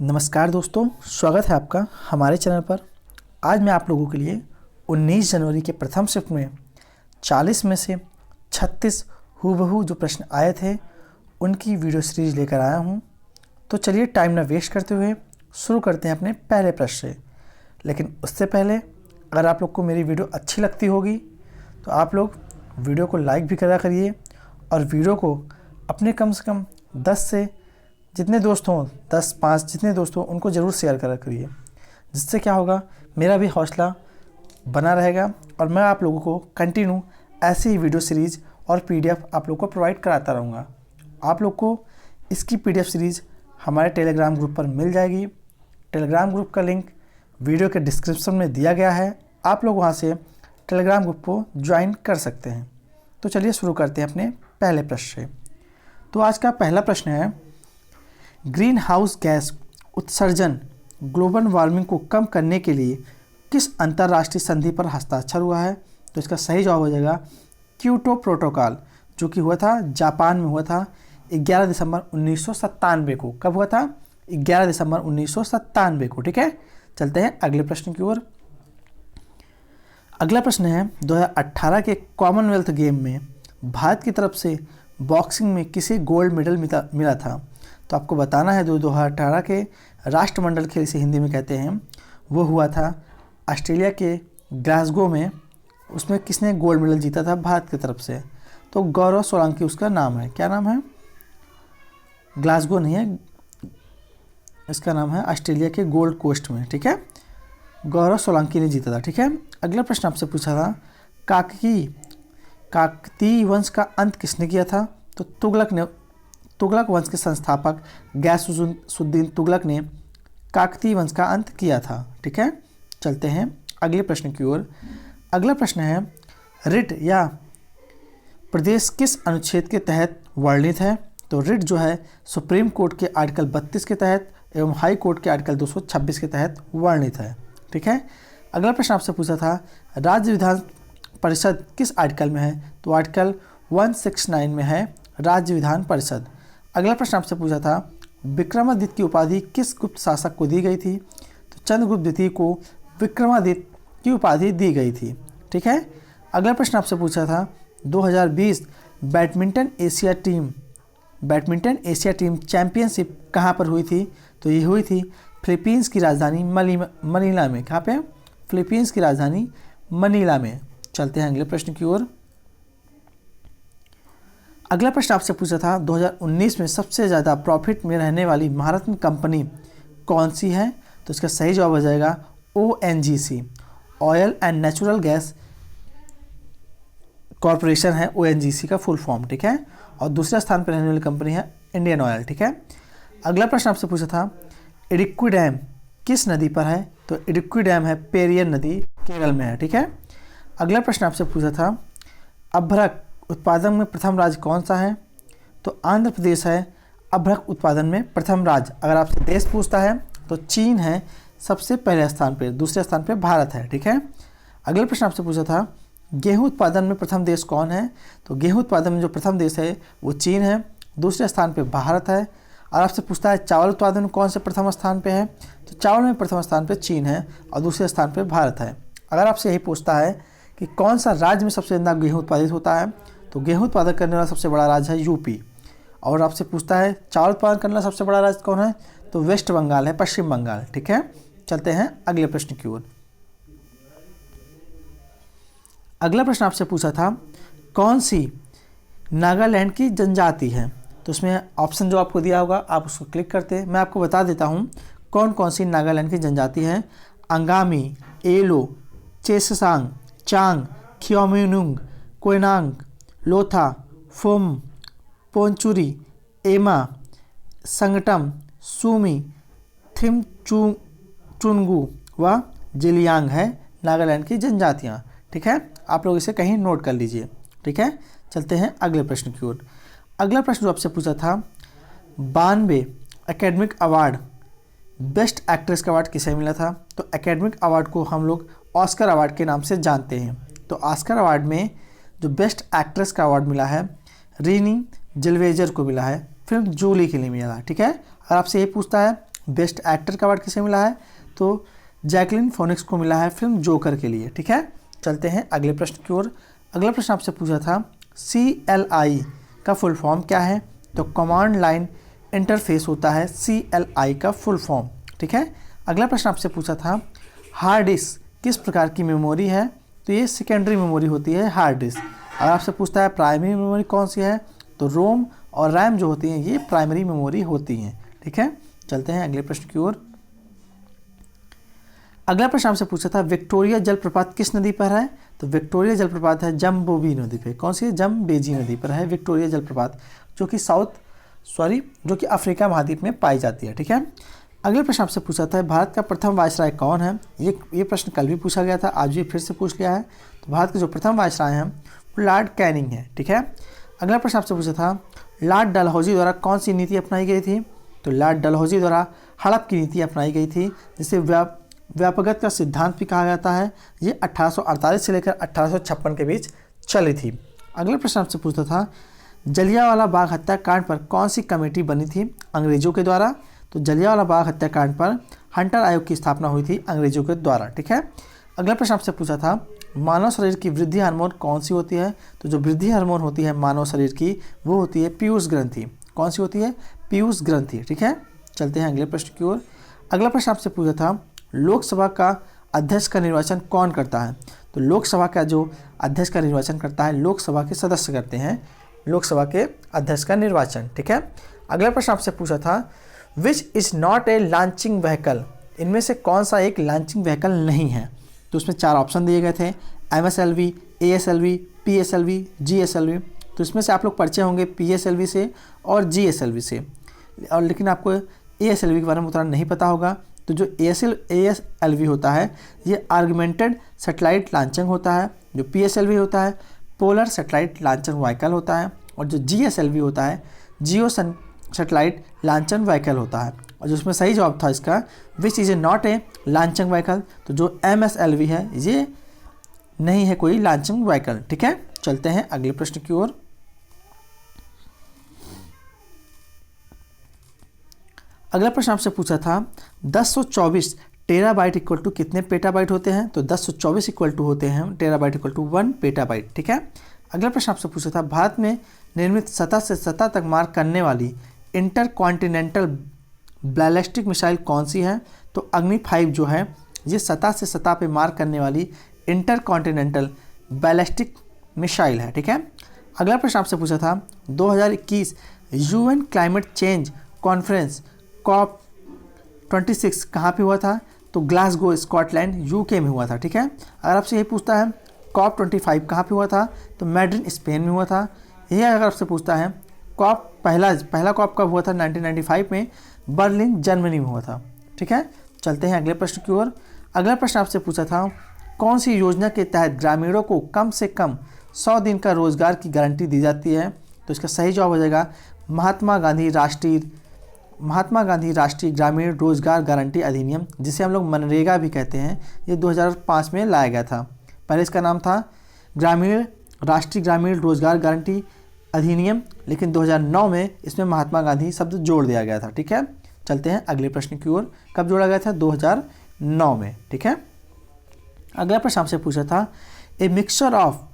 नमस्कार दोस्तों, स्वागत है आपका हमारे चैनल पर। आज मैं आप लोगों के लिए 19 जनवरी के प्रथम शिफ्ट में 40 में से 36 हूबहू जो प्रश्न आए थे उनकी वीडियो सीरीज लेकर आया हूं। तो चलिए टाइम ना वेस्ट करते हुए शुरू करते हैं अपने पहले प्रश्न से। लेकिन उससे पहले अगर आप लोग को मेरी वीडियो अच्छी लगती होगी तो आप लोग वीडियो को लाइक भी करा करिए और वीडियो को अपने कम से कम 10 से जितने दोस्त हों 10-5 जितने दोस्त हों उनको ज़रूर शेयर करा करिए, जिससे क्या होगा मेरा भी हौसला बना रहेगा और मैं आप लोगों को कंटिन्यू ऐसी ही वीडियो सीरीज़ और पीडीएफ आप लोग को प्रोवाइड कराता रहूँगा। आप लोग को इसकी पीडीएफ सीरीज़ हमारे टेलीग्राम ग्रुप पर मिल जाएगी। टेलीग्राम ग्रुप का लिंक वीडियो के डिस्क्रिप्शन में दिया गया है, आप लोग वहाँ से टेलीग्राम ग्रुप को ज्वाइन कर सकते हैं। तो चलिए शुरू करते हैं अपने पहले प्रश्न से। तो आज का पहला प्रश्न है, ग्रीन हाउस गैस उत्सर्जन ग्लोबल वार्मिंग को कम करने के लिए किस अंतर्राष्ट्रीय संधि पर हस्ताक्षर हुआ है? तो इसका सही जवाब हो जाएगा क्योटो प्रोटोकॉल, जो कि हुआ था जापान में हुआ था 11 दिसंबर 1997 को। कब हुआ था? 11 दिसंबर 1997 को। ठीक है, चलते हैं अगले प्रश्न की ओर। अगला प्रश्न है, 2018 के कॉमनवेल्थ गेम में भारत की तरफ से बॉक्सिंग में किसे गोल्ड मेडल मिला था? तो आपको बताना है 2018 के राष्ट्रमंडल खेल से हिंदी में कहते हैं, वो हुआ था ऑस्ट्रेलिया के ग्लासगो में। उसमें किसने गोल्ड मेडल जीता था भारत की तरफ से? तो गौरव सोलंकी उसका नाम है। क्या नाम है? ग्लासगो नहीं है, इसका नाम है ऑस्ट्रेलिया के गोल्ड कोस्ट में। ठीक है, गौरव सोलंकी ने जीता था। ठीक है, अगला प्रश्न आपसे पूछा था, काकतीय वंश का अंत किसने किया था? तो तुगलक वंश के संस्थापक गयासुद्दीन तुगलक ने काकतीय वंश का अंत किया था। ठीक है, चलते हैं अगले प्रश्न की ओर। अगला प्रश्न है, रिट या प्रदेश किस अनुच्छेद के तहत वर्णित है? तो रिट जो है सुप्रीम कोर्ट के आर्टिकल 32 के तहत एवं हाई कोर्ट के आर्टिकल 226 के तहत वर्णित है। ठीक है, अगला प्रश्न आपसे पूछा था, राज्य विधान परिषद किस आर्टिकल में है? तो आर्टिकल 169 में है राज्य विधान परिषद। अगला प्रश्न आपसे पूछा था, विक्रमादित्य की उपाधि किस गुप्त शासक को दी गई थी? तो चंद्रगुप्त द्वितीय को विक्रमादित्य की उपाधि दी गई थी। ठीक है, अगला प्रश्न आपसे पूछा था, 2020 बैडमिंटन एशिया टीम चैंपियनशिप कहाँ पर हुई थी? तो ये हुई थी फिलीपींस की राजधानी मनीला में। कहाँ पे? फिलीपींस की राजधानी मनीला में। चलते हैं अगले प्रश्न की ओर। अगला प्रश्न आपसे पूछा था, 2019 में सबसे ज़्यादा प्रॉफिट में रहने वाली महारत्न कंपनी कौन सी है? तो इसका सही जवाब हो जाएगा ONGC, oil and natural gas corporation है ONGC का फुल फॉर्म। ठीक है, और दूसरे स्थान पर रहने वाली कंपनी है इंडियन ऑयल। ठीक है, अगला प्रश्न आपसे पूछा था, इडुक्की डैम किस नदी पर है? तो इडुक्की डैम है पेरियर नदी, केरल में है। ठीक है, अगला प्रश्न आपसे पूछा था, अभ्रक उत्पादन में प्रथम राज्य कौन सा है? तो आंध्र प्रदेश है अभ्रक उत्पादन में प्रथम राज्य। अगर आपसे देश पूछता है तो चीन है सबसे पहले स्थान पे, दूसरे स्थान पे भारत है। ठीक है, अगला प्रश्न आपसे पूछा था, गेहूं उत्पादन में प्रथम देश कौन है? तो गेहूं उत्पादन में जो प्रथम देश है वो चीन है, दूसरे स्थान पे भारत है। और आपसे पूछता है चावल उत्पादन में कौन से प्रथम स्थान पे है? तो चावल में प्रथम स्थान पे चीन है और दूसरे स्थान पे भारत है। अगर आपसे यही पूछता है कि कौन सा राज्य में सबसे ज़्यादा गेहूँ उत्पादित होता है, तो गेहूँ उत्पादन करने वाला सबसे बड़ा राज्य है यूपी। और आपसे पूछता है चावल उत्पादन करने वाला सबसे बड़ा राज्य कौन है? तो वेस्ट बंगाल है, पश्चिम बंगाल। ठीक है, चलते हैं अगले प्रश्न की ओर। अगला प्रश्न आपसे पूछा था, कौन सी नागालैंड की जनजाति है? तो उसमें ऑप्शन जो आपको दिया होगा आप उसको क्लिक करते हैं। मैं आपको बता देता हूँ कौन कौन सी नागालैंड की जनजाति है। अंगामी, एलो, चेससांग, चांग, खियोम्युनुंग, कोयनांग, लोथा, फोम, पोंचुरी, एमा, संगटम, सूमी, थिमचुंगू व जिलियांग है नागालैंड की जनजातियाँ। ठीक है, आप लोग इसे कहीं नोट कर लीजिए। ठीक है, चलते हैं अगले प्रश्न की ओर। अगला प्रश्न जो आपसे पूछा था, 92 एकेडमिक अवार्ड बेस्ट एक्ट्रेस का अवार्ड किसे मिला था? तो एकेडमिक अवार्ड को हम लोग ऑस्कर अवार्ड के नाम से जानते हैं। तो ऑस्कर अवार्ड में जो बेस्ट एक्ट्रेस का अवार्ड मिला है रीनी जिलवेजर को मिला है, फिल्म जूली के लिए मिला है। ठीक है, अगर आपसे ये पूछता है बेस्ट एक्टर का अवार्ड किसे मिला है? तो जैकलिन फोनिक्स को मिला है फिल्म जोकर के लिए। ठीक है, चलते हैं अगले प्रश्न की ओर। अगला प्रश्न आपसे पूछा था CLI का फुल फॉर्म क्या है? तो कमांड लाइन इंटरफेस होता है CLI का फुल फॉर्म। ठीक है, अगला प्रश्न आपसे पूछा था हार्ड डिस्क किस प्रकार की मेमोरी है? तो ये सेकेंडरी मेमोरी होती है हार्ड डिस्क। अगर आपसे पूछता है प्राइमरी मेमोरी कौन सी है? तो रोम और रैम जो होती हैं ये प्राइमरी मेमोरी होती हैं। ठीक है, चलते हैं अगले प्रश्न की ओर। अगला प्रश्न आपसे पूछा था विक्टोरिया जलप्रपात किस नदी पर है? तो विक्टोरिया जलप्रपात है जम्बोबी नदी पे। कौन सी है? जम्बेजी नदी पर है विक्टोरिया जलप्रपात, जो कि अफ्रीका महाद्वीप में पाई जाती है। ठीक है, अगले प्रश्न आपसे पूछा था भारत का प्रथम वायसराय कौन है? ये प्रश्न कल भी पूछा गया था, आज भी फिर से पूछ लिया है। तो भारत के जो प्रथम वायसराय हैं वो लॉर्ड कैनिंग है। ठीक है, अगला प्रश्न आपसे पूछा था लॉर्ड डलहौजी द्वारा कौन सी नीति अपनाई गई थी? तो लॉर्ड डलहौजी द्वारा हड़प की नीति अपनाई गई थी, जिसे व्यापकता का सिद्धांत भी कहा जाता है। ये 1848 से लेकर 1856 के बीच चली थी। अगला प्रश्न आपसे पूछता था जलियांवाला बाग हत्याकांड पर कौन सी कमेटी बनी थी अंग्रेजों के द्वारा? तो जलियांवाला बाग हत्याकांड पर हंटर आयोग की स्थापना हुई थी अंग्रेजों के द्वारा। ठीक है, अगला प्रश्न आपसे पूछा था मानव शरीर की वृद्धि हार्मोन कौन सी होती है? तो जो वृद्धि हार्मोन होती है मानव शरीर की वो होती है पीयूष ग्रंथि। कौन सी होती है? पीयूष ग्रंथि। ठीक है, चलते हैं अगले प्रश्न की ओर। अगला प्रश्न आपसे पूछा था लोकसभा का अध्यक्ष का निर्वाचन कौन करता है? तो लोकसभा का जो अध्यक्ष का निर्वाचन करता है लोकसभा के सदस्य करते हैं लोकसभा के अध्यक्ष का निर्वाचन। ठीक है, अगला प्रश्न आपसे पूछा था which is not a launching vehicle, इनमें से कौन सा एक लॉन्चिंग व्हीकल नहीं है? तो उसमें 4 ऑप्शन दिए गए थे MSLV, ASLV, PSLV, GSLV। तो इसमें से आप लोग परिचय होंगे PSLV से और GSLV से, और लेकिन आपको ASLV के बारे में उतना नहीं पता होगा। तो जो ASLV होता है ये आर्गुमेंटेड सैटेलाइट लॉन्चिंग होता है, जो PSLV होता है पोलर सैटेलाइट लॉन्चिंग व्हीकल होता है, और जो GSLV होता है जियो सैटेलाइट लॉन्चिंग व्हीकल होता है। और जो उसमें सही जवाब था इसका which is a not a launching vehicle, तो जो MSLV है ये नहीं है कोई लॉन्चिंग व्हीकल। ठीक है, चलते हैं अगले प्रश्न की ओर। अगला प्रश्न आपसे पूछा था 1024 टेराबाइट इक्वल टू कितने पेटाबाइट होते हैं? तो 1024 इक्वल टू होते हैं टेराबाइट इक्वल टू 1 पेटाबाइट। ठीक है, अगला प्रश्न आपसे पूछा था भारत में निर्मित सतह से सतह तक मार करने वाली इंटरकॉन्टिनेंटल बैलिस्टिक मिसाइल कौन सी है? तो अग्नि 5 जो है ये सतह से सतह पे मार करने वाली इंटरकॉन्टिनेंटल बैलिस्टिक मिसाइल है। ठीक है, अगला प्रश्न आपसे पूछा था 2021 UN climate change conference COP26 कहाँ पे हुआ था? तो ग्लासगो स्कॉटलैंड UK में हुआ था। ठीक है, अगर आपसे यही पूछता है COP25 कहाँ पे हुआ था? तो मैड्रिड स्पेन में हुआ था। यही अगर आपसे पूछता है पहला COP कब हुआ था? 1995 में बर्लिन जर्मनी में हुआ था। ठीक है, चलते हैं अगले प्रश्न की ओर। अगला प्रश्न आपसे पूछा था कौन सी योजना के तहत ग्रामीणों को कम से कम 100 दिन का रोजगार की गारंटी दी जाती है? तो इसका सही जवाब हो जाएगा महात्मा गांधी राष्ट्रीय ग्रामीण रोजगार गारंटी अधिनियम, जिसे हम लोग मनरेगा भी कहते हैं। ये 2005 में लाया गया था। पहले इसका नाम था राष्ट्रीय ग्रामीण रोजगार गारंटी अधिनियम, लेकिन 2009 में इसमें महात्मा गांधी शब्द जोड़ दिया गया था। ठीक है, चलते हैं अगले प्रश्न की ओर। कब जोड़ा गया था? 2009 में। ठीक है, अगला प्रश्न आपसे पूछा था a mixture of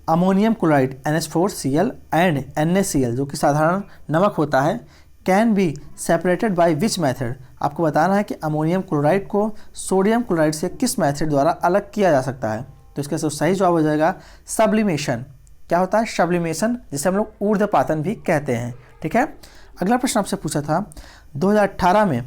ammonium chloride NH4Cl and NaCl जो कि साधारण नमक होता है can be separated by which method. आपको बताना है कि अमोनियम क्लोराइड को सोडियम क्लोराइड से किस मेथड द्वारा अलग किया जा सकता है। तो इसका सही जवाब हो जाएगा सब्लिमेशन। क्या होता है? सब्लिमेशन, जिसे हम लोग ऊर्ध्वपातन भी कहते हैं। ठीक है, अगला प्रश्न आपसे पूछा था 2018 में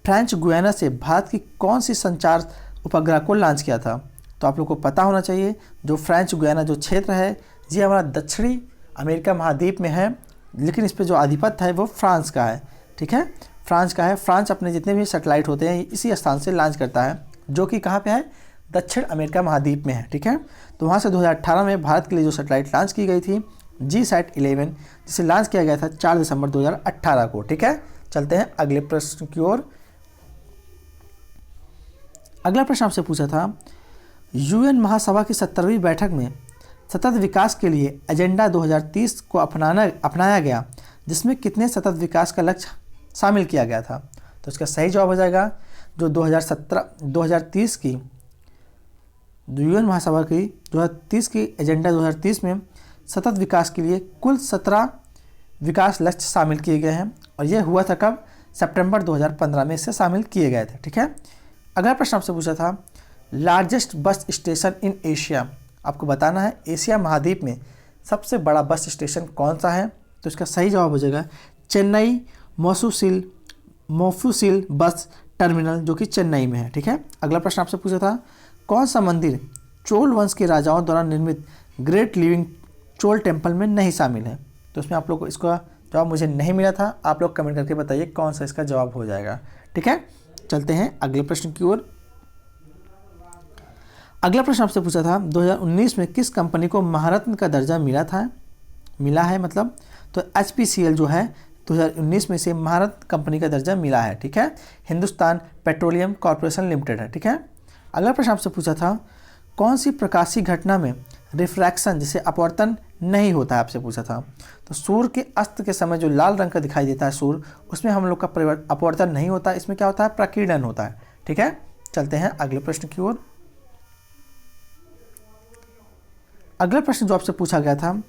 फ्रेंच गुयाना से भारत की कौन सी संचार उपग्रह को लॉन्च किया था? तो आप लोग को पता होना चाहिए जो फ्रेंच गुयाना जो क्षेत्र है ये हमारा दक्षिणी अमेरिका महाद्वीप में है, लेकिन इस पर जो आधिपत्य है वो फ्रांस का है। ठीक है, फ्रांस का है। फ्रांस अपने जितने भी सैटेलाइट होते हैं इसी स्थान से लॉन्च करता है, जो कि कहाँ पे है? दक्षिण अमेरिका महाद्वीप में है। ठीक है, तो वहाँ से 2018 में भारत के लिए जो सैटेलाइट लॉन्च की गई थी GSAT-11, जिसे लॉन्च किया गया था 4 दिसंबर 2018 को। ठीक है, चलते हैं अगले प्रश्न की ओर। अगला प्रश्न आपसे पूछा था UN महासभा की 70वीं बैठक में सतत विकास के लिए एजेंडा 2030 को अपनाया गया, जिसमें कितने सतत विकास का लक्ष्य शामिल किया गया था? तो इसका सही जवाब हो जाएगा जो 2030 की यूएन महासभा की 2030 की एजेंडा 2030 में सतत विकास के लिए कुल 17 विकास लक्ष्य शामिल किए गए हैं और ये हुआ था कब? सितंबर 2015 में इससे शामिल किए गए थे। ठीक है, अगला प्रश्न आपसे पूछा था largest bus station in Asia. आपको बताना है एशिया महाद्वीप में सबसे बड़ा बस स्टेशन कौन सा है। तो इसका सही जवाब हो जाएगा चेन्नई मोफुसिल बस टर्मिनल, जो कि चेन्नई में है। ठीक है, अगला प्रश्न आपसे पूछा था कौन सा मंदिर चोल वंश के राजाओं द्वारा निर्मित ग्रेट लिविंग चोल टेम्पल में नहीं शामिल है। तो इसमें आप लोग को इसका जवाब मुझे नहीं मिला था, आप लोग कमेंट करके बताइए कौन सा इसका जवाब हो जाएगा। ठीक है, चलते हैं अगले प्रश्न की ओर। अगला प्रश्न आपसे पूछा था 2019 में किस कंपनी को महारत्न का दर्जा मिला है मतलब। तो HPCL जो है 2019 में से महारत्न कंपनी का दर्जा मिला है। ठीक है, हिंदुस्तान पेट्रोलियम कॉर्पोरेशन लिमिटेड है। ठीक है, अगला प्रश्न आपसे पूछा था कौन सी प्रकाशीय घटना में रिफ्रैक्शन जिसे अपवर्तन नहीं होता है, आपसे पूछा था। तो सूर्य के अस्त के समय जो लाल रंग का दिखाई देता है सूर्य, उसमें हम लोग का अपवर्तन नहीं होता, इसमें क्या होता है? प्रकीर्णन होता है। ठीक है, चलते हैं अगले प्रश्न की ओर। अगला प्रश्न जो आपसे पूछा गया था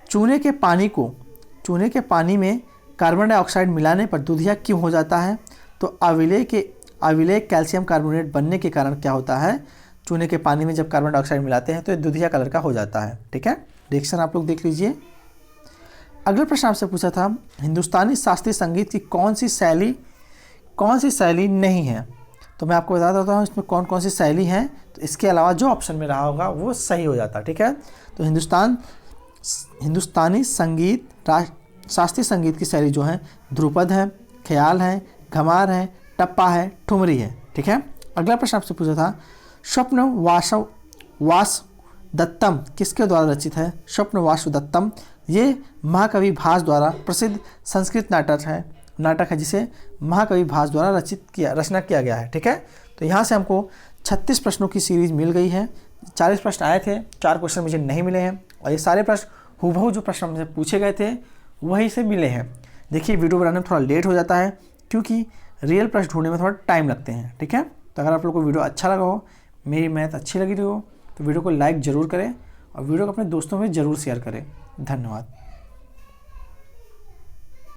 चूने के पानी में कार्बन डाइऑक्साइड मिलाने पर दूधिया क्यों हो जाता है। तो अविलेय कैल्शियम कार्बोनेट बनने के कारण क्या होता है, चूने के पानी में जब कार्बन डाइऑक्साइड मिलाते हैं तो ये दूधिया कलर का हो जाता है। ठीक है, रिएक्शन आप लोग देख लीजिए। अगला प्रश्न आपसे पूछा था हिंदुस्तानी शास्त्रीय संगीत की कौन सी शैली नहीं है। तो मैं आपको बता देता हूँ इसमें कौन कौन सी शैली हैं, तो इसके अलावा जो ऑप्शन में रहा होगा वो सही हो जाता। ठीक है, तो हिंदुस्तानी संगीत शास्त्रीय संगीत की शैली जो है ध्रुपद है, ख्याल है, घमार है, टप्पा है, ठुमरी है। ठीक है, अगला प्रश्न आपसे पूछा था स्वप्न वासुदत्तम किसके द्वारा रचित है। स्वप्न वासुदत्तम ये महाकवि भास द्वारा प्रसिद्ध संस्कृत नाटक है जिसे महाकवि भास द्वारा रचना किया गया है। ठीक है, तो यहाँ से हमको 36 प्रश्नों की सीरीज मिल गई है। 40 प्रश्न आए थे, 4 क्वेश्चन मुझे नहीं मिले हैं और ये सारे प्रश्न हूबहू जो प्रश्न मुझे पूछे गए थे वहीं से मिले हैं। देखिए वीडियो बनाने में थोड़ा लेट हो जाता है क्योंकि रियल प्रश्न ढूंढने में थोड़ा टाइम लगते हैं। ठीक है, तो अगर आप लोग को वीडियो अच्छा लगा हो, मेरी मैथ अच्छी लगी रही हो, तो वीडियो को लाइक ज़रूर करें और वीडियो को अपने दोस्तों में ज़रूर शेयर करें। धन्यवाद।